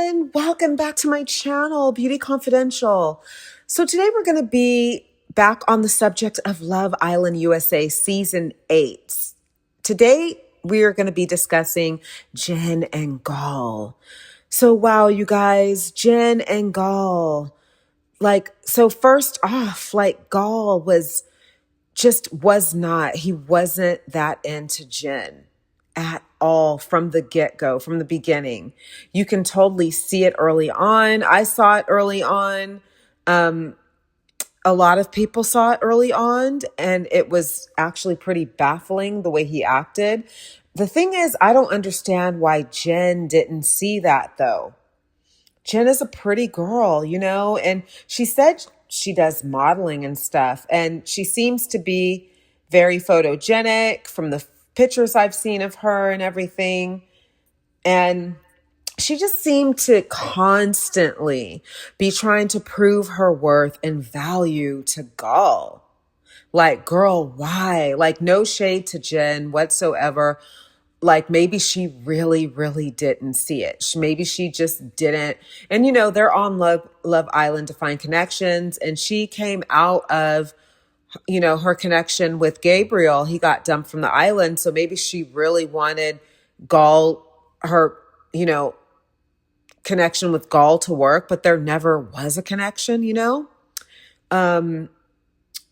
everyone. Welcome back to my channel, Beauty Confidential. So today we're going to be back on the subject of Love Island USA Season 8. Today we are going to be discussing Jen and Gal. So wow, you guys, Jen and Gal. So first off, Gal he wasn't that into Jen at all from the get-go, from the beginning. You can totally see it early on. I saw it early on. A lot of people saw it early on, and it was actually pretty baffling the way he acted. The thing is, I don't understand why Jen didn't see that though. Jen is a pretty girl, and she said she does modeling and stuff, and she seems to be very photogenic from the pictures I've seen of her and everything. And she just seemed to constantly be trying to prove her worth and value to Gal. Like, girl, why? Like, no shade to Jen whatsoever. Like, maybe she really, really didn't see it. Maybe she just didn't. And, they're on Love Island to find connections. And she came out of, her connection with Gabriel. He got dumped from the island. So maybe she really wanted her, connection with Gal to work, but there never was a connection,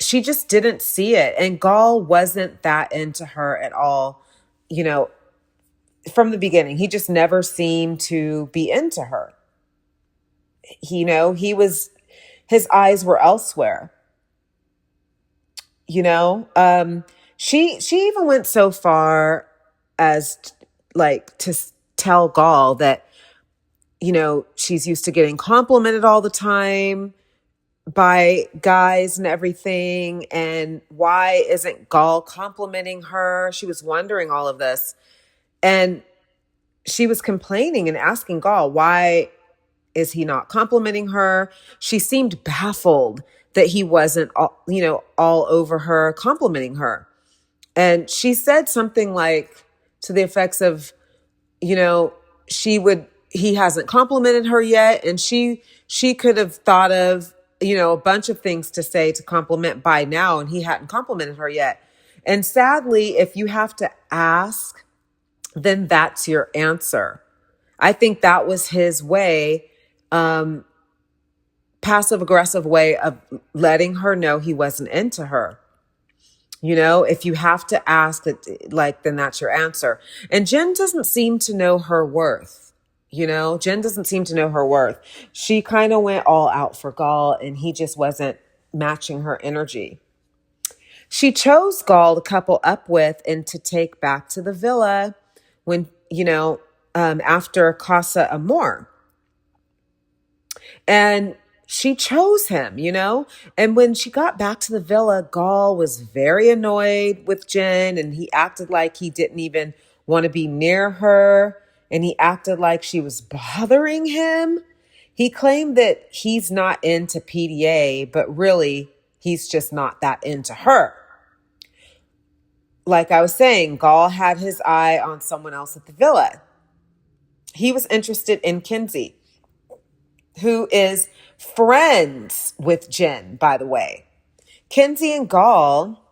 She just didn't see it. And Gal wasn't that into her at all, from the beginning. He just never seemed to be into her. His eyes were elsewhere. She even went so far as to tell Gal that, she's used to getting complimented all the time by guys and everything. And why isn't Gal complimenting her? She was wondering all of this. And she was complaining and asking Gal, why is he not complimenting her? She seemed baffled that he wasn't, all over her, complimenting her. And she said something like to the effects of, he hasn't complimented her yet. And she could have thought of, a bunch of things to say to compliment by now, and he hadn't complimented her yet. And sadly, if you have to ask, then that's your answer. I think that was his way, passive aggressive way of letting her know he wasn't into her. If you have to ask that, then that's your answer. And Jen doesn't seem to know her worth. Jen doesn't seem to know her worth. She kind of went all out for Gal, and he just wasn't matching her energy. She chose Gal to couple up with and to take back to the villa when, after Casa Amor. And she chose him, and when she got back to the villa, Gal was very annoyed with Jen, and he acted like he didn't even want to be near her. And he acted like she was bothering him. He claimed that he's not into PDA, but really he's just not that into her. Like I was saying, Gal had his eye on someone else at the villa. He was interested in Kenzie, who is friends with Jen, by the way. Kenzie and Gal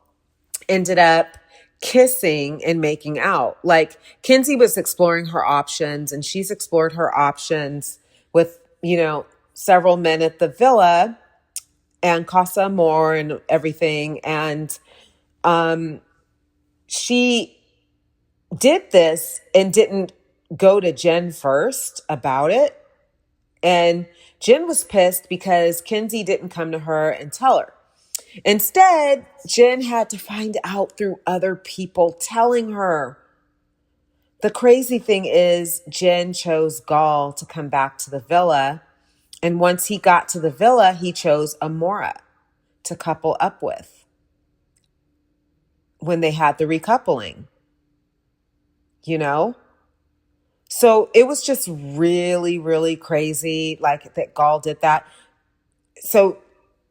ended up kissing and making out. Like, Kenzie was exploring her options, and she's explored her options with, several men at the villa and Casa Amor and everything. And she did this and didn't go to Jen first about it. And Jen was pissed because Kenzie didn't come to her and tell her. Instead, Jen had to find out through other people telling her. The crazy thing is, Jen chose Gal to come back to the villa. And once he got to the villa, he chose Amora to couple up with when they had the recoupling. So it was just really, really crazy, that Gal did that. So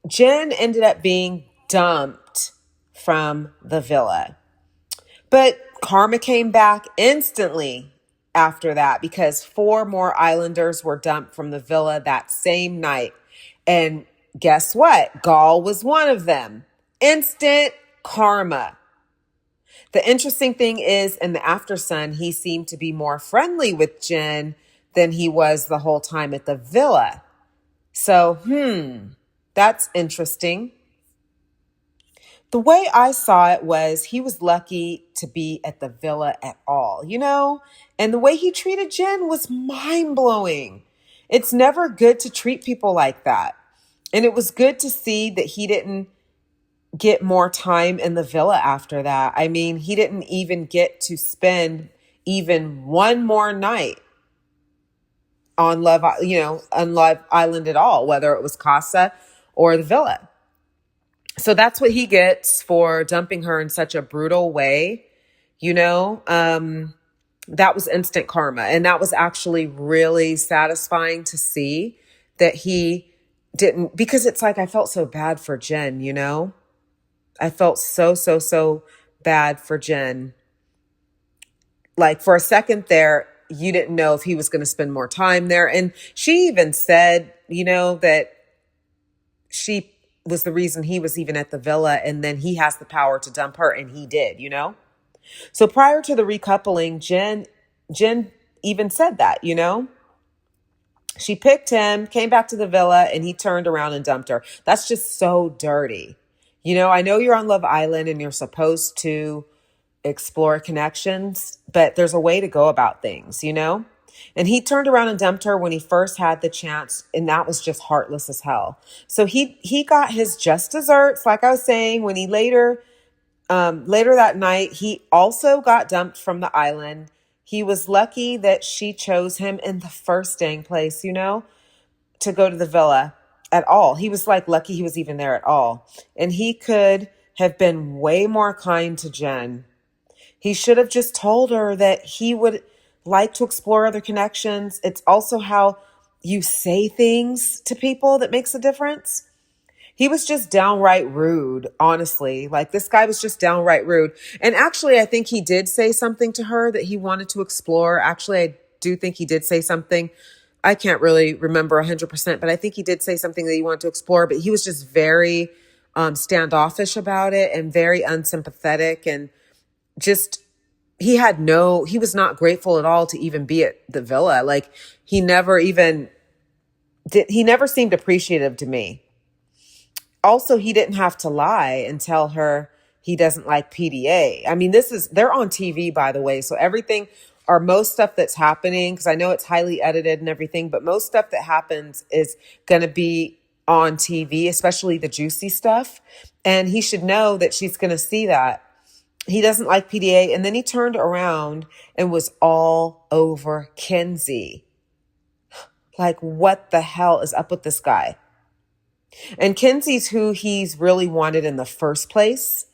Jen ended up being dumped from the villa. But karma came back instantly after that because 4 more islanders were dumped from the villa that same night. And guess what? Gall was one of them. Instant karma. The interesting thing is, in the Aftersun, he seemed to be more friendly with Jen than he was the whole time at the villa. So, that's interesting. The way I saw it was he was lucky to be at the villa at all, And the way he treated Jen was mind-blowing. It's never good to treat people like that. And it was good to see that he didn't get more time in the villa after that. I mean, he didn't even get to spend even one more night on Love Island at all, whether it was Casa or the villa. So that's what he gets for dumping her in such a brutal way. That was instant karma. And that was actually really satisfying to see that he didn't, because it's like, I felt so bad for Jen, I felt so bad for Jen. Like for a second there, you didn't know if he was going to spend more time there. And she even said, that she was the reason he was even at the villa, and then he has the power to dump her, and he did, So prior to the recoupling, Jen even said that, She picked him, came back to the villa, and he turned around and dumped her. That's just so dirty. I know you're on Love Island and you're supposed to explore connections, but there's a way to go about things, And he turned around and dumped her when he first had the chance, and that was just heartless as hell. So he got his just desserts, like I was saying, when he later that night, he also got dumped from the island. He was lucky that she chose him in the first dang place, to go to the villa at all. He was like lucky he was even there at all. And he could have been way more kind to Jen. He should have just told her that he would like to explore other connections. It's also how you say things to people that makes a difference. He was just downright rude, honestly. Like, this guy was just downright rude. And actually, I think he did say something to her that he wanted to explore. Actually, I do think he did say something. I can't really remember 100%, but I think he did say something that he wanted to explore. But he was just very standoffish about it and very unsympathetic, and just he was not grateful at all to even be at the villa. Like, he never seemed appreciative to me. Also, he didn't have to lie and tell her he doesn't like PDA. I mean, they're on TV, by the way. So everything, or most stuff that's happening, because I know it's highly edited and everything, but most stuff that happens is going to be on TV, especially the juicy stuff. And he should know that she's going to see that. He doesn't like PDA. And then he turned around and was all over Kenzie. Like, what the hell is up with this guy? And Kenzie's who he's really wanted in the first place,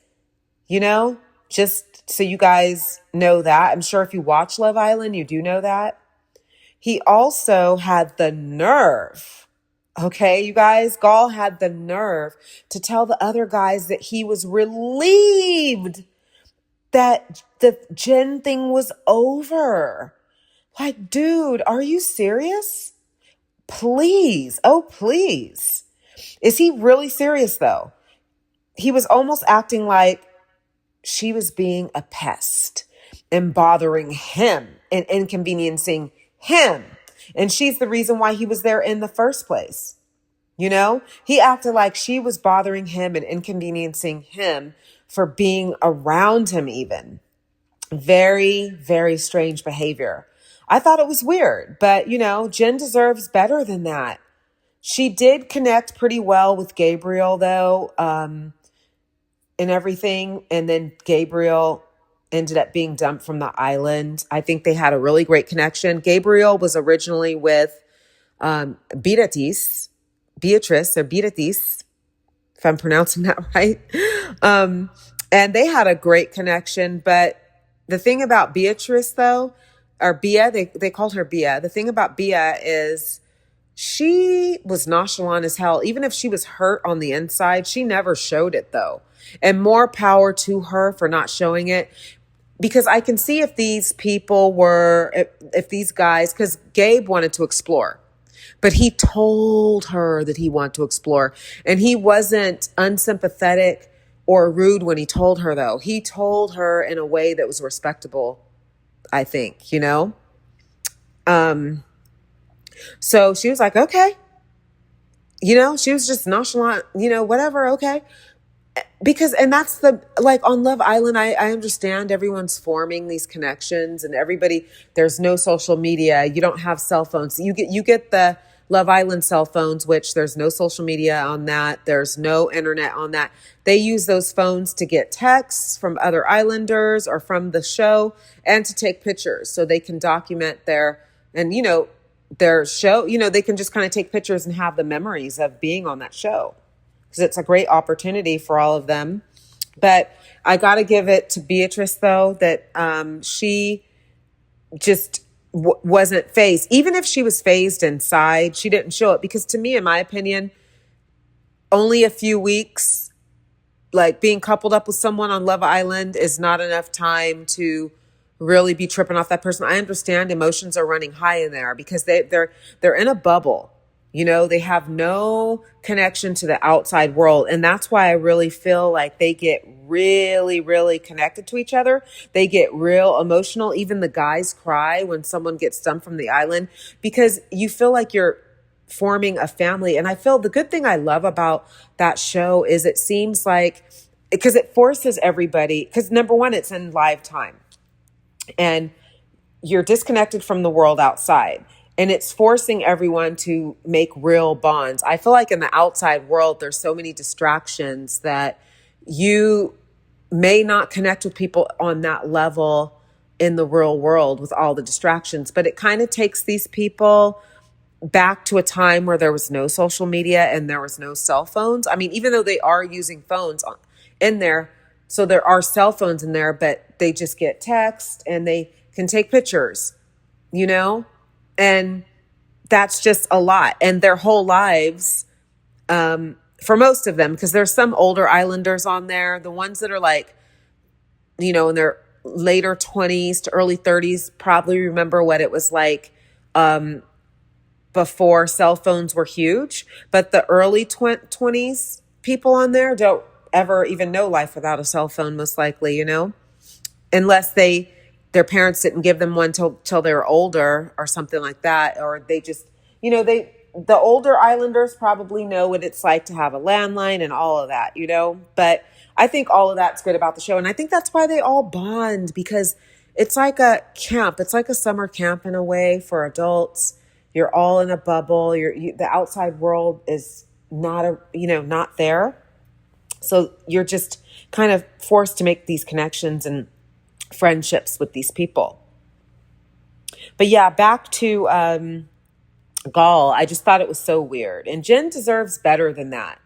just so you guys know that. I'm sure if you watch Love Island, you do know that. He also had the nerve, okay, you guys, Gall had the nerve to tell the other guys that he was relieved that the Jen thing was over. Like, dude, are you serious? Please. Oh, please. Is he really serious, though? He was almost acting like she was being a pest and bothering him and inconveniencing him. And she's the reason why he was there in the first place. He acted like she was bothering him and inconveniencing him for being around him even. Very, very strange behavior. I thought it was weird, but Jen deserves better than that. She did connect pretty well with Gabriel, though, and everything. And then Gabriel ended up being dumped from the island. I think they had a really great connection. Gabriel was originally with Beatrice, if I'm pronouncing that right. And they had a great connection. But the thing about Beatrice, though, or Bia, they called her Bia. The thing about Bia is she was nonchalant as hell. Even if she was hurt on the inside, she never showed it, though. And more power to her for not showing it. because I can see if these people were, if these guys, because Gabe wanted to explore, but he told her that he wanted to explore. And he wasn't unsympathetic or rude when he told her, though. He told her in a way that was respectable, I think, you know? So she was like, okay. You know, she was just nonchalant, you know, whatever, okay. Because, and that's like on Love Island, I understand everyone's forming these connections and everybody, there's no social media. You don't have cell phones. You get the Love Island cell phones, which there's no social media on that. There's no internet on that. They use those phones to get texts from other islanders or from the show and to take pictures so they can document and you know, their show, you know, they can just kind of take pictures and have the memories of being on that show, because it's a great opportunity for all of them. But I got to give it to Beatrice, though, that she just wasn't phased. Even if she was phased inside, she didn't show it, because to me, in my opinion, only a few weeks, like being coupled up with someone on Love Island is not enough time to really be tripping off that person. I understand emotions are running high in there because they're in a bubble. You know, they have no connection to the outside world. And that's why I really feel like they get really, really connected to each other. They get real emotional. Even the guys cry when someone gets dumped from the island, because you feel like you're forming a family. And I feel the good thing I love about that show is it seems like, because it forces everybody, because number one, it's in live time and you're disconnected from the world outside. And it's forcing everyone to make real bonds. I feel like in the outside world, there's so many distractions that you may not connect with people on that level in the real world with all the distractions. But it kind of takes these people back to a time where there was no social media and there was no cell phones. I mean, even though they are using phones in there, so there are cell phones in there, but they just get text and they can take pictures, you know? And that's just a lot. And their whole lives, for most of them, because there's some older islanders on there, the ones that are like, you know, in their later 20s to early 30s, probably remember what it was like before cell phones were huge. But the early 20s people on there don't ever even know life without a cell phone, most likely, you know, unless their parents didn't give them one till they were older or something like that. Or they just, you know, the older islanders probably know what it's like to have a landline and all of that, you know, but I think all of that's good about the show. And I think that's why they all bond, because it's like a camp. It's like a summer camp in a way for adults. You're all in a bubble. The outside world is not there. So you're just kind of forced to make these connections and friendships with these people. But yeah, back to Gall. I just thought it was so weird. And Jen deserves better than that.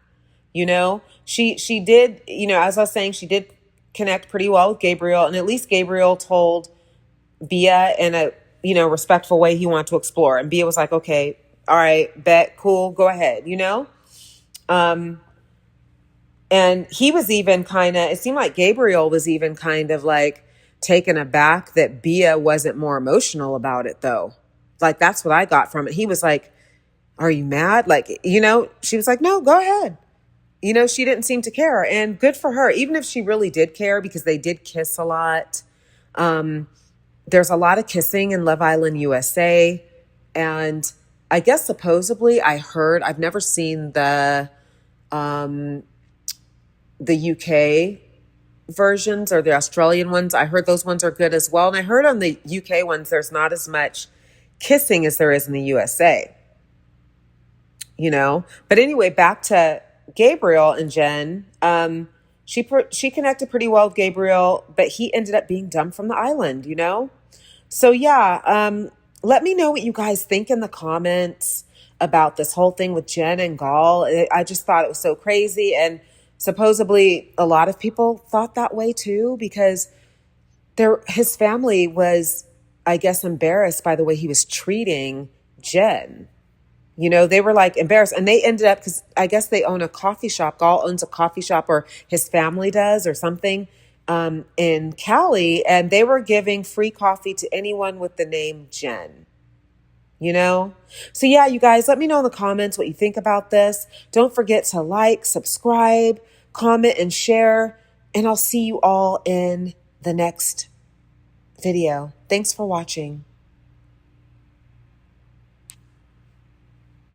You know, she did, you know, as I was saying, she did connect pretty well with Gabriel. And at least Gabriel told Bia in a, you know, respectful way he wanted to explore. And Bia was like, okay, all right, bet, cool, go ahead, you know? And he was even it seemed like Gabriel was even kind of like taken aback that Bia wasn't more emotional about it, though. Like, that's what I got from it. He was like, are you mad? Like, you know, she was like, no, go ahead. You know, she didn't seem to care. And good for her, even if she really did care, because they did kiss a lot. There's a lot of kissing in Love Island USA. And I guess supposedly I've never seen the UK versions or the Australian ones. I heard those ones are good as well. And I heard on the UK ones, there's not as much kissing as there is in the USA, you know? But anyway, back to Gabriel and Jen. She connected pretty well with Gabriel, but he ended up being dumped from the island, you know? So yeah, let me know what you guys think in the comments about this whole thing with Jen and Gall. I just thought it was so crazy. And supposedly a lot of people thought that way too, because his family was, I guess, embarrassed by the way he was treating Jen. You know, they were like embarrassed, and they ended up, because I guess they own a coffee shop. Gall owns a coffee shop, or his family does or something. in Cali, and they were giving free coffee to anyone with the name Jen. You know? So yeah, you guys, let me know in the comments what you think about this. Don't forget to like, subscribe, comment, and share. And I'll see you all in the next video. Thanks for watching.